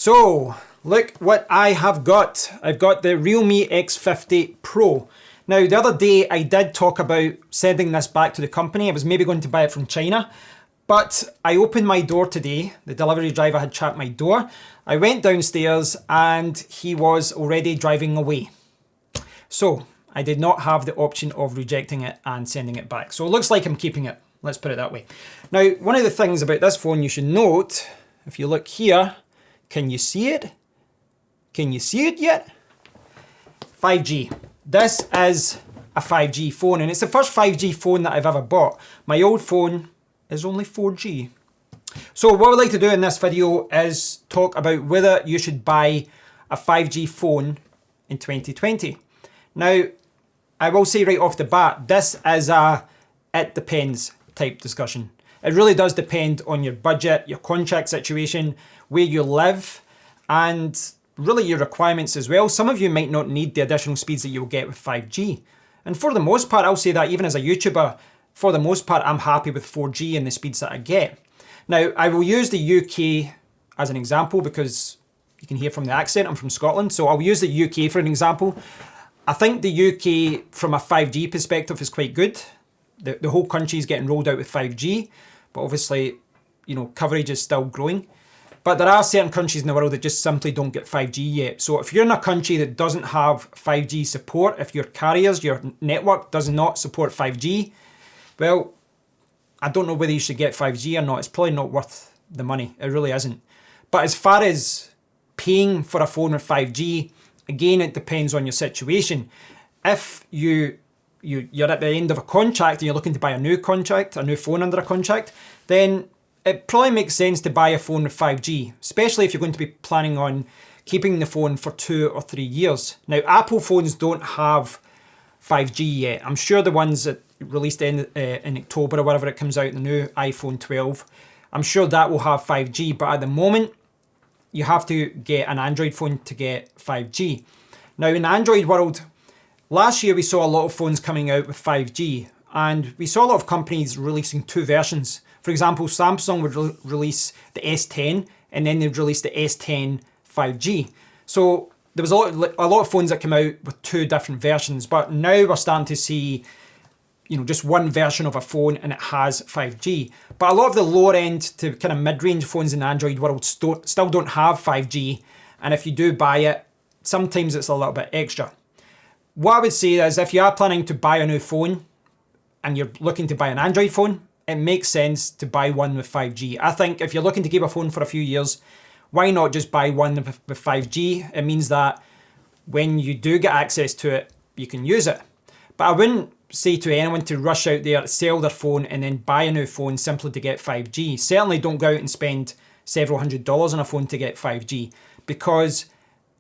So, look what I have got. I've got the Realme X50 Pro. Now, the other day I did talk about sending this back to the company. I was maybe going to buy it from China, but I opened my door today. The delivery driver had checked my door. I went downstairs and he was already driving away. So, I did not have the option of rejecting it and sending it back. So it looks like I'm keeping it. Let's put it that way. Now, one of the things about this phone you should note, if you look here, can you see it? Can you see it yet? 5G. This is a 5G phone, and it's the first 5G phone that I've ever bought. My old phone is only 4G. So what I'd like to do in this video is talk about whether you should buy a 5G phone in 2020. Now, I will say right off the bat, this is a it depends type discussion. It really does depend on your budget, your contract situation, where you live, and really your requirements as well. Some of you might not need the additional speeds that you'll get with 5G. And for the most part, I'll say that even as a YouTuber, for the most part, I'm happy with 4G and the speeds that I get. Now, I will use the UK as an example because you can hear from the accent, I'm from Scotland, so I'll use the UK for an example. I think the UK, from a 5G perspective, is quite good. The whole country is getting rolled out with 5G, but obviously, you know, coverage is still growing. But there are certain countries in the world that just simply don't get 5G yet. So if you're in a country that doesn't have 5G support, if your carriers, your network does not support 5G, well, I don't know whether you should get 5G or not. It's probably not worth the money. It really isn't. But as far as paying for a phone with 5G, again, it depends on your situation. If you're at the end of a contract and you're looking to buy a new phone under a contract, then it probably makes sense to buy a phone with 5G, especially if you're going to be planning on keeping the phone for 2 or 3 years. Now, Apple phones don't have 5G yet. I'm sure the ones that released in October or whatever it comes out, the new iPhone 12, I'm sure that will have 5G, but at the moment, you have to get an Android phone to get 5G. Now, in the Android world, last year we saw a lot of phones coming out with 5G, and we saw a lot of companies releasing 2 versions. For example, Samsung would release the S10, and then they'd release the S10 5G. So there was a lot of phones that came out with 2 different versions, but now we're starting to see, you know, just one version of a phone and it has 5G. But a lot of the lower end to kind of mid-range phones in the Android world still don't have 5G, and if you do buy it, sometimes it's a little bit extra. What I would say is if you are planning to buy a new phone and you're looking to buy an Android phone, it makes sense to buy one with 5G. I think if you're looking to keep a phone for a few years, why not just buy one with 5G? It means that when you do get access to it, you can use it. But I wouldn't say to anyone to rush out there, sell their phone and then buy a new phone simply to get 5G. Certainly don't go out and spend several $100s on a phone to get 5G, because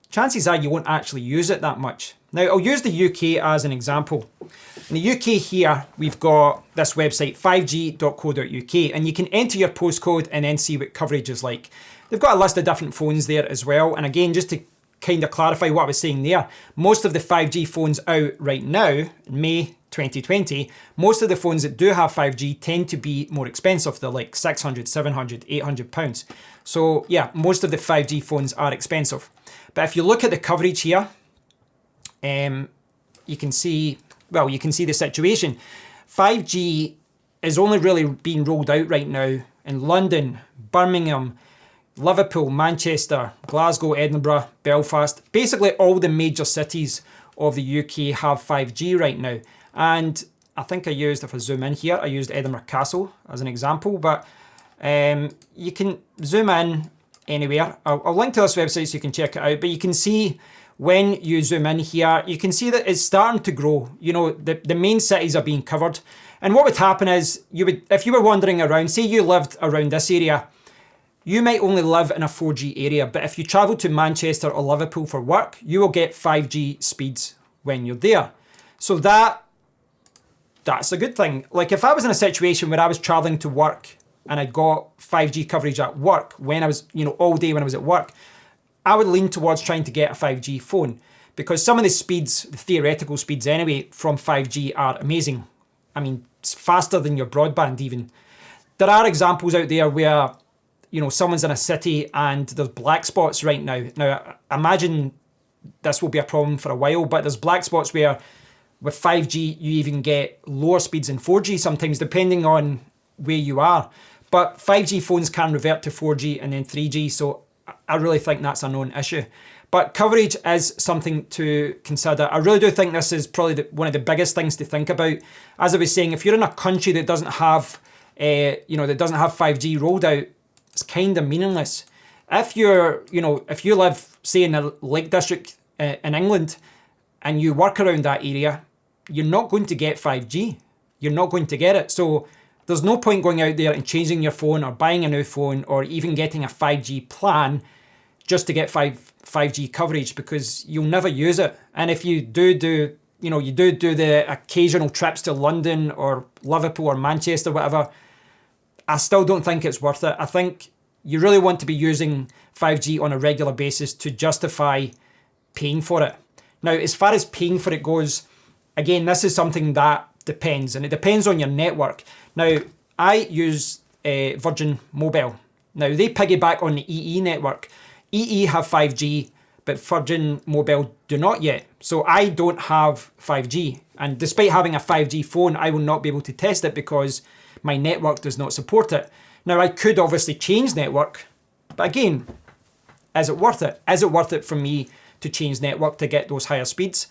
chances are you won't actually use it that much. Now, I'll use the UK as an example. In the UK here, we've got this website, 5g.co.uk, and you can enter your postcode and then see what coverage is like. They've got a list of different phones there as well. And again, just to kind of clarify what I was saying there, most of the 5G phones out right now, in May 2020, most of the phones that do have 5G tend to be more expensive. They're like 600, 700, 800 pounds. So yeah, most of the 5G phones are expensive. But if you look at the coverage here, you can see the situation. 5G is only really being rolled out right now in London, Birmingham, Liverpool, Manchester, Glasgow, Edinburgh, Belfast. Basically all the major cities of the UK have 5G right now. And I think if I zoom in here, I used Edinburgh Castle as an example, but you can zoom in anywhere. I'll link to this website so you can check it out, but you can see when you zoom in here, you can see that it's starting to grow. You know, the main cities are being covered. And what would happen is, if you were wandering around, say you lived around this area, you might only live in a 4G area, but if you travel to Manchester or Liverpool for work, you will get 5G speeds when you're there. So that's a good thing. Like if I was in a situation where I was traveling to work and I got 5G coverage at work when I was, all day when I was at work, I would lean towards trying to get a 5G phone, because some of the speeds, the theoretical speeds anyway, from 5G are amazing. I mean, it's faster than your broadband even. There are examples out there where someone's in a city and there's black spots right now. Now, I imagine this will be a problem for a while, but there's black spots where with 5G, you even get lower speeds than 4G sometimes, depending on where you are. But 5G phones can revert to 4G and then 3G, so I really think that's a known issue. But coverage is something to consider. I really do think this is probably one of the biggest things to think about. As I was saying, if you're in a country that doesn't have, that doesn't have 5G rolled out, it's kind of meaningless. If if you live, say, in the Lake District in England, and you work around that area, you're not going to get 5G. You're not going to get it. So there's no point going out there and changing your phone or buying a new phone or even getting a 5G plan just to get 5G coverage, because you'll never use it. And if you do the occasional trips to London or Liverpool or Manchester, whatever, I still don't think it's worth it. I think you really want to be using 5G on a regular basis to justify paying for it. Now, as far as paying for it goes, again, this is something that depends, and it depends on your network. Now, I use Virgin Mobile. Now, they piggyback on the EE network. EE have 5G, but Virgin Mobile do not yet. So I don't have 5G. And despite having a 5G phone, I will not be able to test it because my network does not support it. Now, I could obviously change network, but again, is it worth it? Is it worth it for me to change network to get those higher speeds?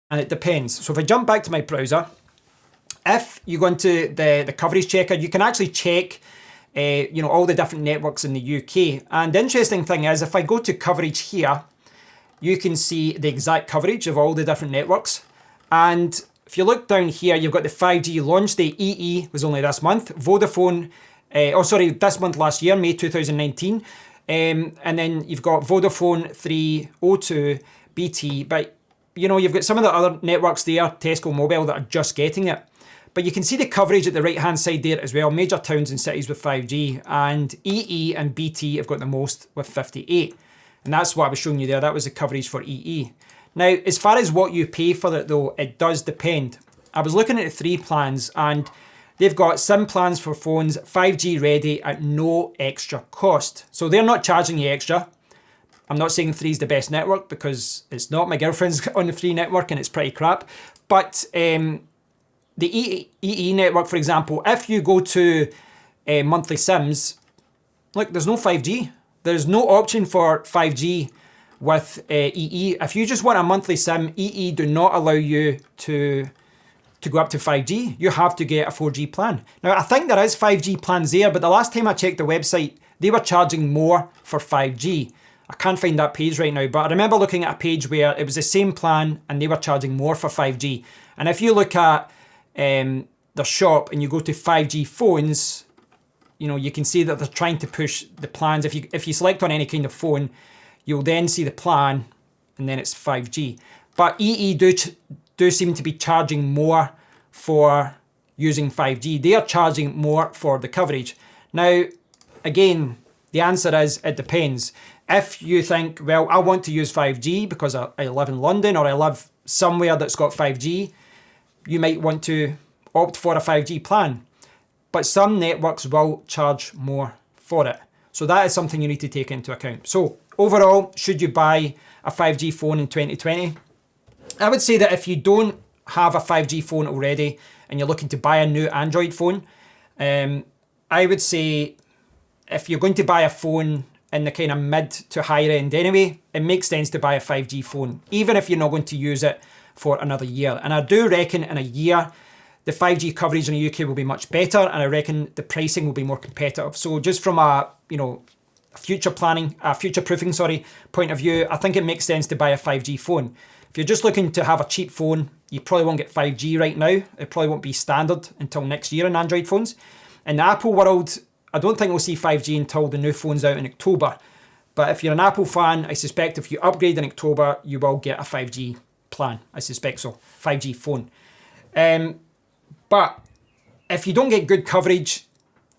And it depends. So if I jump back to my browser, if you go into the coverage checker, you can actually check all the different networks in the UK. And the interesting thing is, if I go to coverage here, you can see the exact coverage of all the different networks. And if you look down here, you've got the 5G launch date. EE was only this month. Vodafone, this month last year, May 2019. And then you've got Vodafone 3, O2, BT. But, you've got some of the other networks there, Tesco Mobile, that are just getting it. But you can see the coverage at the right-hand side there as well. Major towns and cities with 5G. And EE and BT have got the most with 58. And that's what I was showing you there. That was the coverage for EE. Now, as far as what you pay for it, though, it does depend. I was looking at the 3 plans, and they've got SIM plans for phones 5G ready at no extra cost. So they're not charging you extra. I'm not saying 3 is the best network, because it's not. My girlfriend's on the 3 network and it's pretty crap. But the EE network, for example, if you go to monthly SIMs, look, there's no 5G. There's no option for 5G with EE. If you just want a monthly SIM, EE do not allow you to go up to 5G. You have to get a 4G plan. Now, I think there is 5G plans there, but the last time I checked the website, they were charging more for 5G. I can't find that page right now, but I remember looking at a page where it was the same plan and they were charging more for 5G. And if you look at their shop and you go to 5G phones, you can see that they're trying to push the plans. If you select on any kind of phone, you'll then see the plan, and then it's 5G. But EE do seem to be charging more for using 5G. They are charging more for the coverage. Now, again, the answer is it depends. If you think, well, I want to use 5G because I live in London or I live somewhere that's got 5G, you might want to opt for a 5G plan. But some networks will charge more for it. So that is something you need to take into account. So overall, should you buy a 5G phone in 2020? I would say that if you don't have a 5G phone already and you're looking to buy a new Android phone, I would say if you're going to buy a phone in the kind of mid to higher end anyway, it makes sense to buy a 5G phone, even if you're not going to use it for another year. And I do reckon in a year, the 5G coverage in the UK will be much better, and I reckon the pricing will be more competitive. So just from a future proofing point of view, I think it makes sense to buy a 5G phone. If you're just looking to have a cheap phone, you probably won't get 5G right now. It probably won't be standard until next year in Android phones. In the Apple world, I don't think we'll see 5G until the new phone's out in October. But if you're an Apple fan, I suspect if you upgrade in October, you will get a 5G plan. I suspect so. 5G phone. But if you don't get good coverage,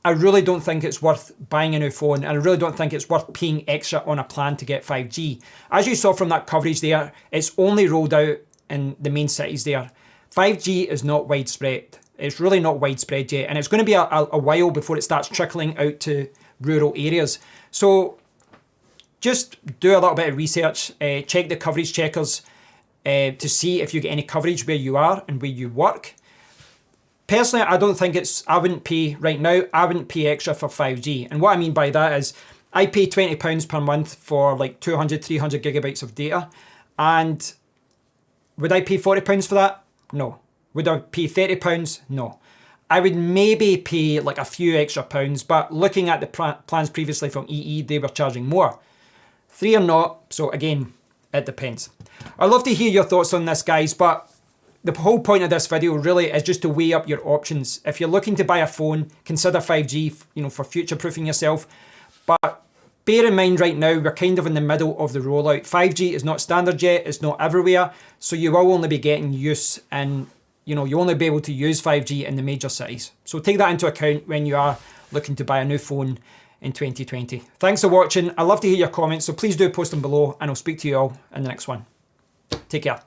I really don't think it's worth buying a new phone. And I really don't think it's worth paying extra on a plan to get 5G. As you saw from that coverage there, it's only rolled out in the main cities there. 5G is not widespread. It's really not widespread yet. And it's going to be a while before it starts trickling out to rural areas. So just do a little bit of research, check the coverage checkers to see if you get any coverage where you are and where you work. Personally, I don't think I wouldn't pay right now, I wouldn't pay extra for 5G. And what I mean by that is I pay £20 per month for like 200, 300 gigabytes of data. And would I pay £40 for that? No. Would I pay £30? No. I would maybe pay like a few extra pounds, but looking at the plans previously from EE, they were charging more. Free or not, so again, it depends. I'd love to hear your thoughts on this, guys, but the whole point of this video really is just to weigh up your options. If you're looking to buy a phone, consider 5G, for future-proofing yourself. But bear in mind right now, we're kind of in the middle of the rollout. 5G is not standard yet, it's not everywhere, so you will only be getting use and you only be able to use 5G in the major cities. So take that into account when you are looking to buy a new phone in 2020. Thanks for watching. I love to hear your comments, so please do post them below and I'll speak to you all in the next one. Take care.